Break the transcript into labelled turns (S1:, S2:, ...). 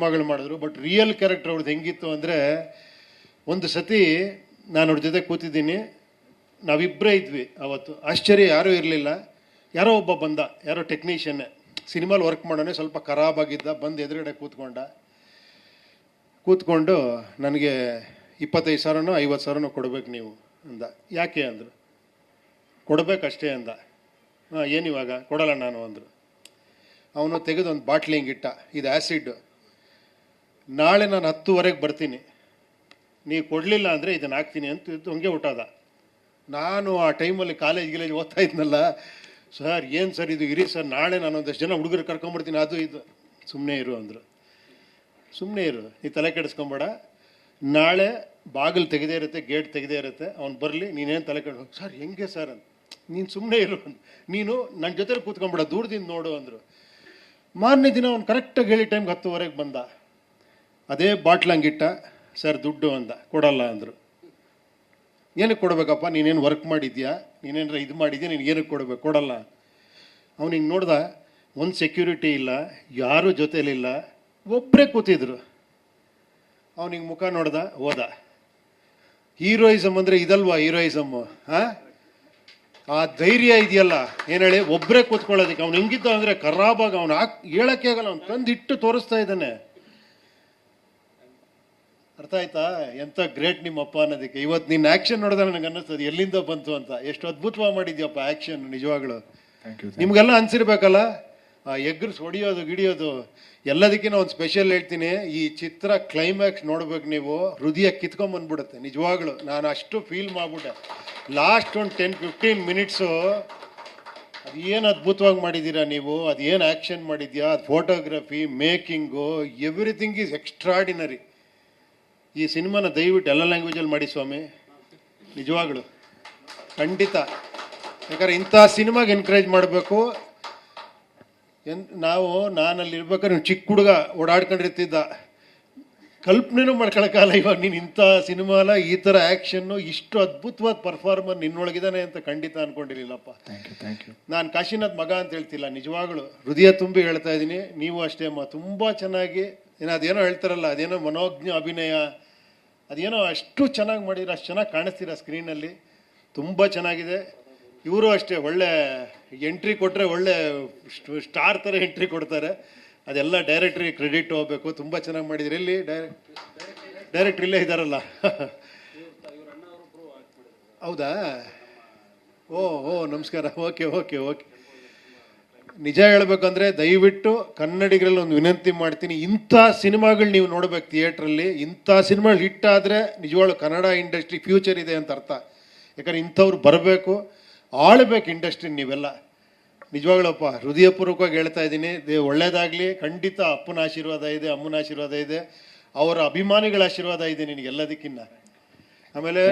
S1: ಸಿನಿಮಾಗಳು ಮಾಡಿದ್ರು. But real character ಅವ್ರದ್ದು ಹೆಂಗಿತ್ತು ಅಂದರೆ, ಒಂದು ಸತಿ ನಾನು ಅವ್ರ ಜೊತೆ ಕೂತಿದ್ದೀನಿ, ನಾವಿಬ್ಬರೇ ಇದ್ವಿ ಅವತ್ತು. ಆಶ್ಚರ್ಯ, ಯಾರೂ ಇರಲಿಲ್ಲ. ಯಾರೋ ಒಬ್ಬ ಬಂದ, ಯಾರೋ ಟೆಕ್ನಿಷಿಯನ್ನೇ, ಸಿನಿಮಾಲಿ ವರ್ಕ್ ಮಾಡೋನೆ, ಸ್ವಲ್ಪ ಖರಾಬಾಗಿದ್ದ. ಬಂದು ಎದುರುಗಡೆ ಕೂತ್ಕೊಂಡು ನನಗೆ 25,000ನೋ 50,000ನೋ ಕೊಡಬೇಕು ನೀವು ಅಂದ. ಯಾಕೆ ಅಂದರು. ಕೊಡಬೇಕಷ್ಟೇ ಅಂದ. ಹಾಂ, ಏನಿವಾಗ ಕೊಡಲ್ಲ ನಾನು ಅಂದರು. ಅವನು ತೆಗೆದು ಒಂದು ಬಾಟ್ಲಿ ಹಿಂಗಿಟ್ಟ, ಇದು ಆ್ಯಸಿಡ್, ನಾಳೆ ನಾನು 10:00 ಬರ್ತೀನಿ, ನೀವು ಕೊಡಲಿಲ್ಲ ಅಂದರೆ ಇದನ್ನು ಹಾಕ್ತೀನಿ ಅಂತ ಹಂಗೆ ಹುಟ್ಟೋದ. ನಾನು ಆ ಟೈಮಲ್ಲಿ ಕಾಲೇಜ್ ಓದ್ತಾ ಇದ್ನಲ್ಲ, ಸರ್ ಏನು ಸರ್ ಇದು, ಇರಿ ಸರ್, ನಾಳೆ ನಾನು ಒಂದಷ್ಟು ಜನ ಹುಡುಗರು ಕರ್ಕೊಂಡ್ಬಿಡ್ತೀನಿ, ಅದು ಇದು. ಸುಮ್ಮನೆ ಇರು ಅಂದರು. ಸುಮ್ಮನೆ ಇರು, ನೀ ತಲೆ ಕೆಡಿಸ್ಕೊಂಬೇಡ, ನಾಳೆ ಬಾಗಿಲು ತೆಗೆದೇ ಇರುತ್ತೆ, ಗೇಟ್ ತೆಗೆದೇ ಇರುತ್ತೆ, ಅವ್ನು ಬರಲಿ, ನೀನೇನು ತಲೆ ಕೆಡ. ಸರ್ ಹೆಂಗೆ ಸರ್ ಅಂತ, ನೀನು ಸುಮ್ಮನೆ ಇರು, ನೀನು ನನ್ನ ಜೊತೆ ಕೂತ್ಕೊಂಬಿಡ, ದೂರದಿಂದ ನೋಡು ಅಂದರು. ಮಾರನೇ ದಿನ ಅವ್ನು ಕರೆಕ್ಟಾಗಿ ಹೇಳಿ ಟೈಮ್ಗೆ 10:00 ಬಂದ. ಅದೇ ಬಾಟ್ಲ್ ಹಂಗಿಟ್ಟ. ಸರ್ ದುಡ್ಡು ಅಂದ. ಕೊಡಲ್ಲ ಅಂದರು. ಏನಕ್ಕೆ ಕೊಡಬೇಕಪ್ಪ, ನೀನೇನು ವರ್ಕ್ ಮಾಡಿದ್ಯಾ, ನೀನೇನಾರ ಇದು ಮಾಡಿದ್ಯಾ, ನೀನು ಏನಕ್ಕೆ ಕೊಡಬೇಕು, ಕೊಡಲ್ಲ. ಅವ್ನು ಹಿಂಗೆ ನೋಡ್ದ, ಒಂದು ಸೆಕ್ಯೂರಿಟಿ ಇಲ್ಲ, ಯಾರೂ ಜೊತೆಲಿಲ್ಲ, ಒಬ್ಬರೇ ಕೂತಿದ್ರು. ಅವನಿಗೆ ಮುಖ ನೋಡ್ದ, ಹೋದ. ಹೀರೋಯಿಸಮ್ ಅಂದರೆ ಇದಲ್ವಾ ಹೀರೋಯಿಸಮ್ಮು? ಹಾಂ, ಆ ಧೈರ್ಯ ಇದೆಯಲ್ಲ, ಏನು ಹೇಳಿ, ಒಬ್ಬರೇ ಕೂತ್ಕೊಳ್ಳೋದಕ್ಕೆ. ಅವ್ನು ಹೆಂಗಿದ್ದ ಅಂದರೆ ಖರಾಬಾಗ, ಅವ್ನು ಹೇಳೋಕ್ಕೆ ಆಗಲ್ಲ, ಅವ್ನು ತಂದಿಟ್ಟು ತೋರಿಸ್ತಾ ಇದ್ದಾನೆ. ಅರ್ಥ ಆಯ್ತಾ? ಎಂಥ ಗ್ರೇಟ್ ನಿಮ್ಮಪ್ಪ ಅನ್ನೋದಕ್ಕೆ. ಇವತ್ತು ನಿನ್ನ ಆ್ಯಕ್ಷನ್ ನೋಡಿದ್ರೆ ನನಗೆ ಅನ್ನಿಸ್ತದೆ ಎಲ್ಲಿಂದ ಬಂತು ಅಂತ. ಎಷ್ಟು ಅದ್ಭುತವಾಗಿ ಮಾಡಿದ್ಯಪ್ಪ ಆ್ಯಕ್ಷನ್, ನಿಜವಾಗ್ಲು. ನಿಮಗೆಲ್ಲ ಅನಿಸಿರ್ಬೇಕಲ್ಲ, ಆ ಎಗ್ರಸ್ ಹೊಡಿಯೋದು ಗಿಡಿಯೋದು. ಎಲ್ಲದಕ್ಕಿಂತ ಒಂದು ಸ್ಪೆಷಲ್ ಹೇಳ್ತೀನಿ, ಈ ಚಿತ್ರ ಕ್ಲೈಮ್ಯಾಕ್ಸ್ ನೋಡ್ಬೇಕು ನೀವು, ಹೃದಯ ಕಿತ್ಕೊಂಬಂದ್ಬಿಡುತ್ತೆ ನಿಜವಾಗ್ಲು. ನಾನು ಅಷ್ಟು ಫೀಲ್ ಮಾಡಿಬಿಟ್ಟೆ. ಲಾಸ್ಟ್ ಒಂದು 10-15 ಮಿನಿಟ್ಸು ಅದೇನು ಅದ್ಭುತವಾಗಿ ಮಾಡಿದ್ದೀರಾ ನೀವು, ಅದೇನು ಆ್ಯಕ್ಷನ್ ಮಾಡಿದ್ಯಾ, ಅದು photography, making, everything is extraordinary. ಈ ಸಿನಿಮಾನ ದಯವಿಟ್ಟು ಎಲ್ಲ ಲ್ಯಾಂಗ್ವೇಜಲ್ಲಿ ಮಾಡಿ ಸ್ವಾಮಿ, ನಿಜವಾಗ್ಲು, ಖಂಡಿತ. ಯಾಕಂದ್ರೆ ಇಂಥ ಸಿನಿಮಾಗೆ ಎನ್ಕರೇಜ್ ಮಾಡಬೇಕು. ನಾನಲ್ಲಿ ಇರ್ಬೇಕಾದ್ರೆ ನೀವು ಚಿಕ್ಕ ಹುಡುಗ ಓಡಾಡ್ಕೊಂಡಿರ್ತಿದ್ದ, ಕಲ್ಪನೆನೂ ಮಾಡ್ಕೊಳಕ್ಕಾಗಲ್ಲ. ಇವಾಗ ನೀನು ಇಂಥ ಸಿನಿಮಾಲ ಈ ಥರ ಆ್ಯಕ್ಷನ್ನು, ಇಷ್ಟು ಅದ್ಭುತವಾದ ಪರ್ಫಾರ್ಮರ್ ನಿನ್ನೊಳಗಿದ್ದಾನೆ ಅಂತ ಖಂಡಿತ ಅಂದ್ಕೊಂಡಿರಲಿಲ್ಲಪ್ಪ. ನಾನು ಕಾಶಿನಾಥ್ ಮಗ ಅಂತ ಹೇಳ್ತಿಲ್ಲ, ನಿಜವಾಗ್ಲು ಹೃದಯ ತುಂಬಿ ಹೇಳ್ತಾ ಇದ್ದೀನಿ. ನೀವು ಅಷ್ಟೇ ಅಮ್ಮ, ತುಂಬ ಚೆನ್ನಾಗಿ ಅದೇನೋ ಹೇಳ್ತಾರಲ್ಲ, ಅದೇನೋ ಮನೋಜ್ಞ ಅಭಿನಯ, ಅದೇನೋ ಅಷ್ಟು ಚೆನ್ನಾಗಿ ಮಾಡಿದ್ರೆ, ಅಷ್ಟು ಚೆನ್ನಾಗಿ ಕಾಣಿಸ್ತೀರ ಸ್ಕ್ರೀನಲ್ಲಿ, ತುಂಬ ಚೆನ್ನಾಗಿದೆ. ಇವರು ಅಷ್ಟೇ, ಒಳ್ಳೆ ಎಂಟ್ರಿ ಕೊಟ್ಟರೆ ಒಳ್ಳೆ ಸ್ಟಾರ್ ಥರ ಎಂಟ್ರಿ ಕೊಡ್ತಾರೆ. ಅದೆಲ್ಲ ಡೈರೆಕ್ಟ್ರಿಗೆ ಕ್ರೆಡಿಟ್ ಹೋಗಬೇಕು. ತುಂಬ ಚೆನ್ನಾಗಿ ಮಾಡಿದ್ರು. ಎಲ್ಲಿ ಡೈರೆಕ್ಟ್ರ್ ಇಲ್ಲೇ ಇದ್ದಾರಲ್ಲ. ಹೌದಾ? ಓ ನಮಸ್ಕಾರ. ಓಕೆ. ನಿಜ ಹೇಳ್ಬೇಕಂದ್ರೆ ದಯವಿಟ್ಟು ಕನ್ನಡಿಗರಲ್ಲಿ ಒಂದು ವಿನಂತಿ ಮಾಡ್ತೀನಿ, ಇಂಥ ಸಿನಿಮಾಗಳು ನೀವು ನೋಡ್ಬೇಕು ಥಿಯೇಟ್ರಲ್ಲಿ. ಇಂಥ ಸಿನಿಮಾಗಳು ಹಿಟ್ ಆದರೆ ನಿಜವಾಗ್ಲೂ ಕನ್ನಡ ಇಂಡಸ್ಟ್ರಿ ಫ್ಯೂಚರ್ ಇದೆ ಅಂತ ಅರ್ಥ. ಯಾಕಂದ್ರೆ ಇಂಥವ್ರು ಬರಬೇಕು, ಆಳ್ಬೇಕು ಇಂಡಸ್ಟ್ರಿ. ನೀವೆಲ್ಲ ನಿಜವಾಗ್ಲಪ್ಪ ಹೃದಯಪೂರ್ವಕವಾಗಿ ಹೇಳ್ತಾ ಇದ್ದೀನಿ, ಒಳ್ಳೇದಾಗಲಿ. ಖಂಡಿತ ಅಪ್ಪನ ಆಶೀರ್ವಾದ ಇದೆ, ಅಮ್ಮನ ಆಶೀರ್ವಾದ ಇದೆ, ಅವರ ಅಭಿಮಾನಿಗಳ ಆಶೀರ್ವಾದ ಇದೆ ನಿನಗೆಲ್ಲದಕ್ಕಿನ್ನ. ಆಮೇಲೆ